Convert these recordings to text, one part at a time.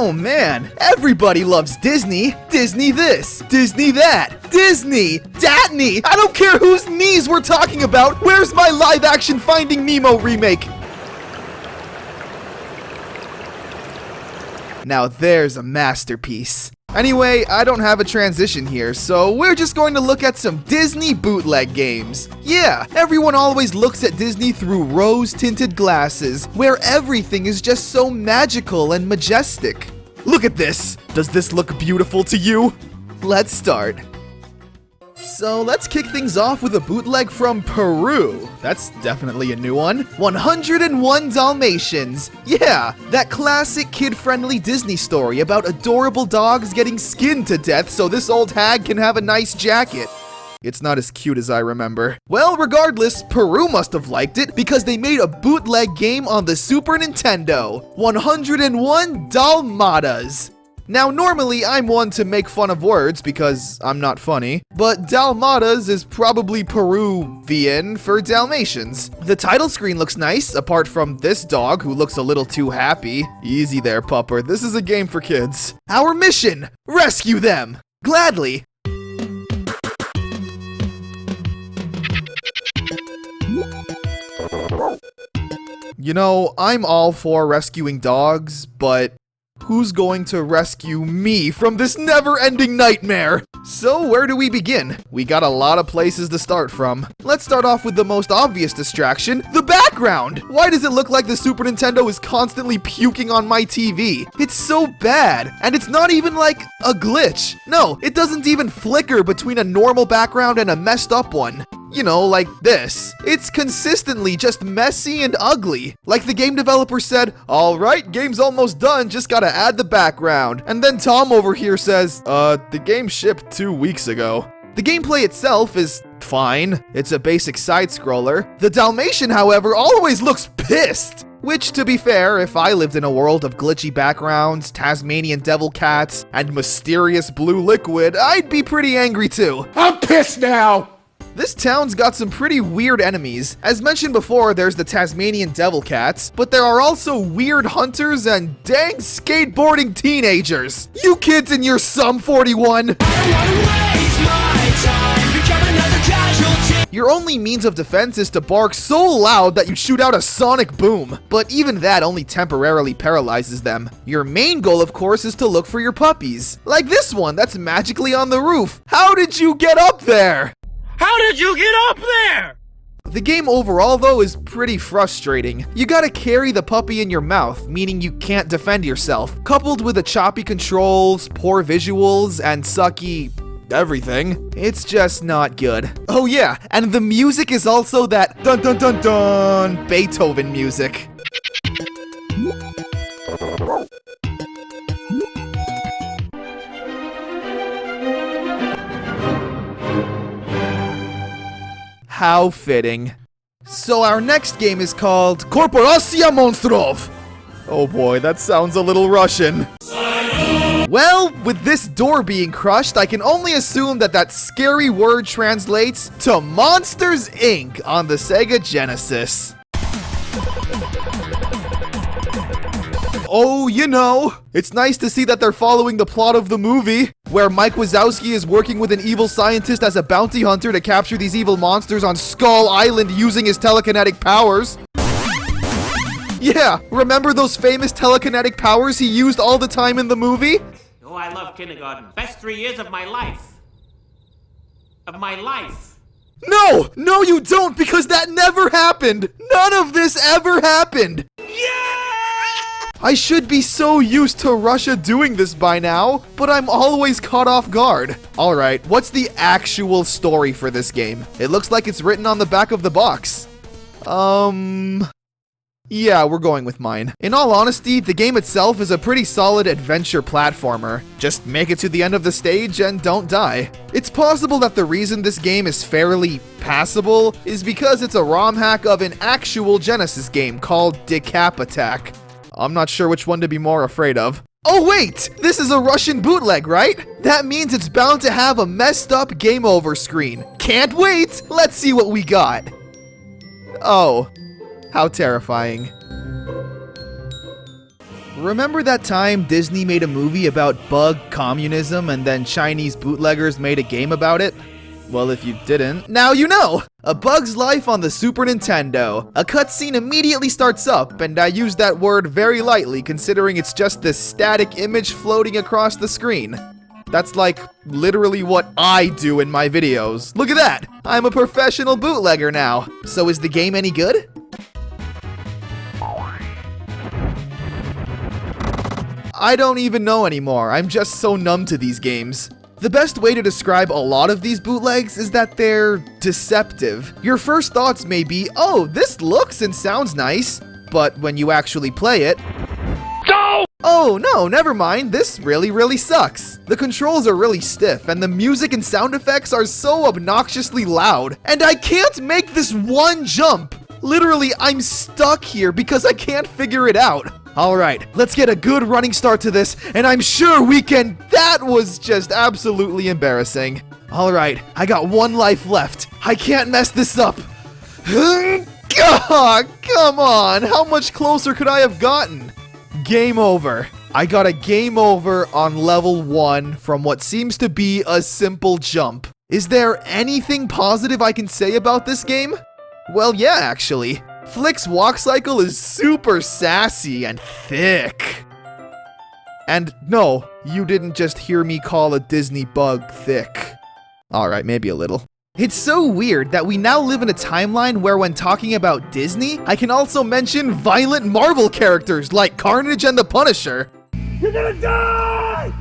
Oh man, everybody loves Disney. Disney this, Disney that, Disney, Datney. I don't care whose knees we're talking about. Where's my live-action Finding Nemo remake? Now there's a masterpiece. Anyway, I don't have a transition here, so we're just going to look at some Disney bootleg games. Yeah, everyone always looks at Disney through rose-tinted glasses, where everything is just so magical and majestic. Look at this! Does this look beautiful to you? Let's start. So let's kick things off with a bootleg from Peru. That's definitely a new one. 101 Dalmatians. Yeah, that classic kid-friendly Disney story about adorable dogs getting skinned to death so this old hag can have a nice jacket. It's not as cute as I remember. Well, regardless, Peru must have liked it because they made a bootleg game on the Super Nintendo. 101 Dalmatas. Now, normally, I'm one to make fun of words because I'm not funny, but Dalmatas is probably Peruvian for Dalmatians. The title screen looks nice, apart from this dog who looks a little too happy. Easy there, pupper. This is a game for kids. Our mission: rescue them! Gladly. You know, I'm all for rescuing dogs, but who's going to rescue me from this never-ending nightmare? So where do we begin? We got a lot of places to start from. Let's start off with the most obvious distraction, the background! Why does it look like the Super Nintendo is constantly puking on my TV? It's so bad, and it's not even like a glitch. No, it doesn't even flicker between a normal background and a messed up one. You know, like this. It's consistently just messy and ugly. Like the game developer said, alright, game's almost done, just gotta add the background. And then Tom over here says, the game shipped 2 weeks ago. The gameplay itself is fine. It's a basic side-scroller. The Dalmatian, however, always looks pissed. Which, to be fair, if I lived in a world of glitchy backgrounds, Tasmanian devil cats, and mysterious blue liquid, I'd be pretty angry too. I'm pissed now! This town's got some pretty weird enemies. As mentioned before, there's the Tasmanian devil cats, but there are also weird hunters and dang skateboarding teenagers. You kids in your Sum 41! Your only means of defense is to bark so loud that you shoot out a sonic boom, but even that only temporarily paralyzes them. Your main goal, of course, is to look for your puppies. Like this one that's magically on the roof. How did you get up there? How did you get up there? The game overall, though, is pretty frustrating. You gotta carry the puppy in your mouth, meaning you can't defend yourself. Coupled with the choppy controls, poor visuals, and sucky everything, it's just not good. Oh yeah, and the music is also that dun dun dun dun Beethoven music. How fitting. So our next game is called Korporacja Monstrów. Oh boy, that sounds a little Russian. Well, with this door being crushed, I can only assume that that scary word translates to Monsters, Inc. on the Sega Genesis. Oh, you know, it's nice to see that they're following the plot of the movie, where Mike Wazowski is working with an evil scientist as a bounty hunter to capture these evil monsters on Skull Island using his telekinetic powers. Yeah, remember those famous telekinetic powers he used all the time in the movie? Oh, I love kindergarten. Best 3 years of my life. Of my life. No! No, you don't, because that never happened! None of this ever happened! I should be so used to Russia doing this by now, but I'm always caught off guard. Alright, what's the actual story for this game? It looks like it's written on the back of the box. Yeah, we're going with mine. In all honesty, the game itself is a pretty solid adventure platformer. Just make it to the end of the stage and don't die. It's possible that the reason this game is fairly passable is because it's a ROM hack of an actual Genesis game called Decap Attack. I'm not sure which one to be more afraid of. Oh wait! This is a Russian bootleg, right? That means it's bound to have a messed up game over screen. Can't wait! Let's see what we got. Oh, how terrifying. Remember that time Disney made a movie about bug communism and then Chinese bootleggers made a game about it? Well, if you didn't, now you know! A Bug's Life on the Super Nintendo. A cutscene immediately starts up, and I use that word very lightly considering it's just this static image floating across the screen. That's like literally what I do in my videos. Look at that! I'm a professional bootlegger now. So is the game any good? I don't even know anymore. I'm just so numb to these games. The best way to describe a lot of these bootlegs is that they're deceptive. Your first thoughts may be, oh, this looks and sounds nice, but when you actually play it, No! oh no, never mind, this really sucks. The controls are really stiff, and the music and sound effects are so obnoxiously loud, and I can't make this one jump. Literally, I'm stuck here because I can't figure it out. Alright, let's get a good running start to this, and I'm sure we can— That was just absolutely embarrassing. Alright, I got 1 life left. I can't mess this up. God, come on, how much closer could I have gotten? Game over. I got a game over on level 1 from what seems to be a simple jump. Is there anything positive I can say about this game? Well, yeah, actually. Flick's walk cycle is super sassy and thick. And no, you didn't just hear me call a Disney bug thick. Alright, maybe a little. It's so weird that we now live in a timeline where when talking about Disney, I can also mention violent Marvel characters like Carnage and the Punisher. You're gonna die!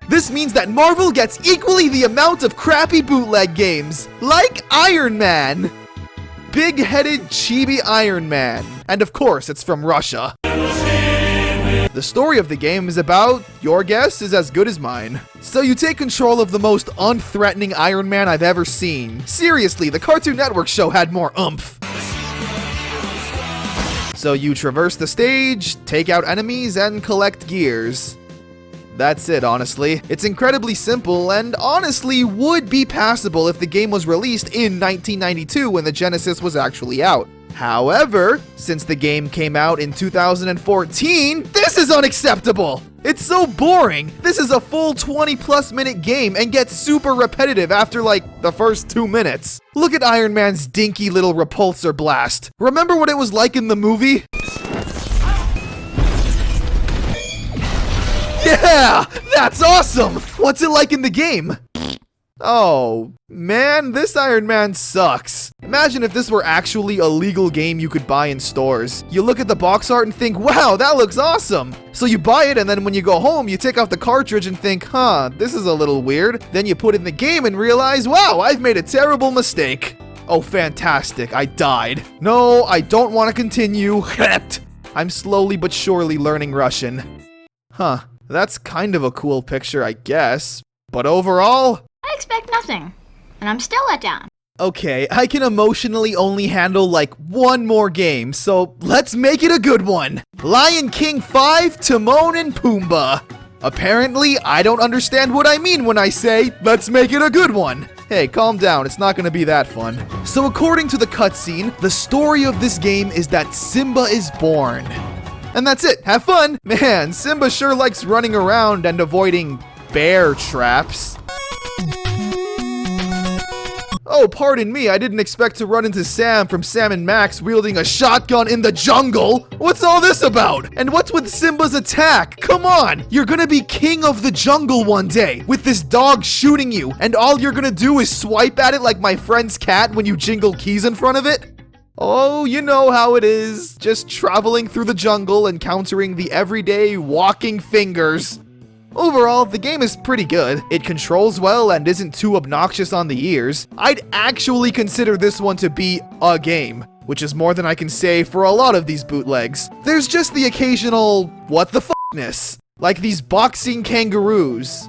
This means that Marvel gets equally the amount of crappy bootleg games, like Iron Man. Big-headed, chibi Iron Man. And of course, it's from Russia. The story of the game is about, your guess is as good as mine. So you take control of the most unthreatening Iron Man I've ever seen. Seriously, the Cartoon Network show had more oomph. So you traverse the stage, take out enemies, and collect gears. That's it, honestly. It's incredibly simple, and honestly would be passable if the game was released in 1992 when the Genesis was actually out. However, since the game came out in 2014, this is unacceptable! It's so boring! This is a full 20+ minute game and gets super repetitive after like the first 2 minutes. Look at Iron Man's dinky little repulsor blast. Remember what it was like in the movie? Yeah! That's awesome! What's it like in the game? Oh, man, this Iron Man sucks. Imagine if this were actually a legal game you could buy in stores. You look at the box art and think, wow, that looks awesome. So you buy it, and then when you go home, you take out the cartridge and think, huh, this is a little weird. Then you put it in the game and realize, wow, I've made a terrible mistake. Oh, fantastic, I died. No, I don't want to continue. I'm slowly but surely learning Russian. Huh. That's kind of a cool picture, I guess. But overall, I expect nothing, and I'm still let down. Okay, I can emotionally only handle like 1 more game, so let's make it a good one. Lion King 5, Timon and Pumbaa. Apparently, I don't understand what I mean when I say, let's make it a good one. Hey, calm down, it's not gonna be that fun. So according to the cutscene, the story of this game is that Simba is born. And that's it, have fun! Man, Simba sure likes running around and avoiding bear traps. Oh, pardon me, I didn't expect to run into Sam from Sam & Max wielding a shotgun in the jungle! What's all this about? And what's with Simba's attack? Come on! You're gonna be king of the jungle one day, with this dog shooting you, and all you're gonna do is swipe at it like my friend's cat when you jingle keys in front of it? Oh, you know how it is. Just traveling through the jungle, encountering the everyday walking fingers. Overall, the game is pretty good. It controls well and isn't too obnoxious on the ears. I'd actually consider this one to be a game, which is more than I can say for a lot of these bootlegs. There's just the occasional what the f***ness, like these boxing kangaroos.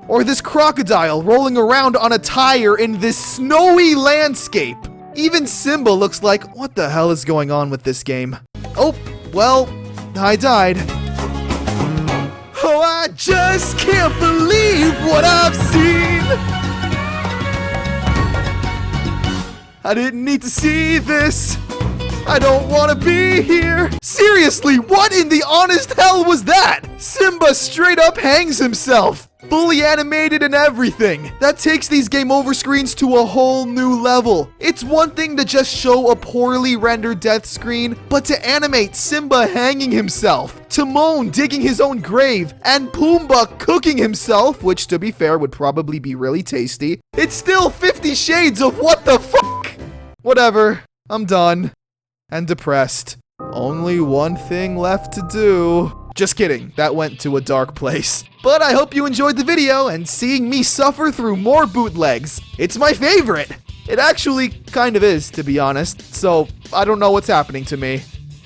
Or this crocodile rolling around on a tire in this snowy landscape. Even Simba looks like, what the hell is going on with this game? Oh, well, I died. Oh, I just can't believe what I've seen. I didn't need to see this. I don't want to be here. Seriously, what in the honest hell was that? Simba straight up hangs himself. Fully animated and everything. That takes these game over screens to a whole new level. It's one thing to just show a poorly rendered death screen, but to animate Simba hanging himself, Timon digging his own grave, and Pumbaa cooking himself, which to be fair would probably be really tasty, it's still 50 shades of what the fuck? Whatever, I'm done. And depressed. Only one thing left to do. Just kidding, that went to a dark place. But I hope you enjoyed the video and seeing me suffer through more bootlegs. It's my favorite. It actually kind of is, to be honest. So I don't know what's happening to me.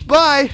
Bye!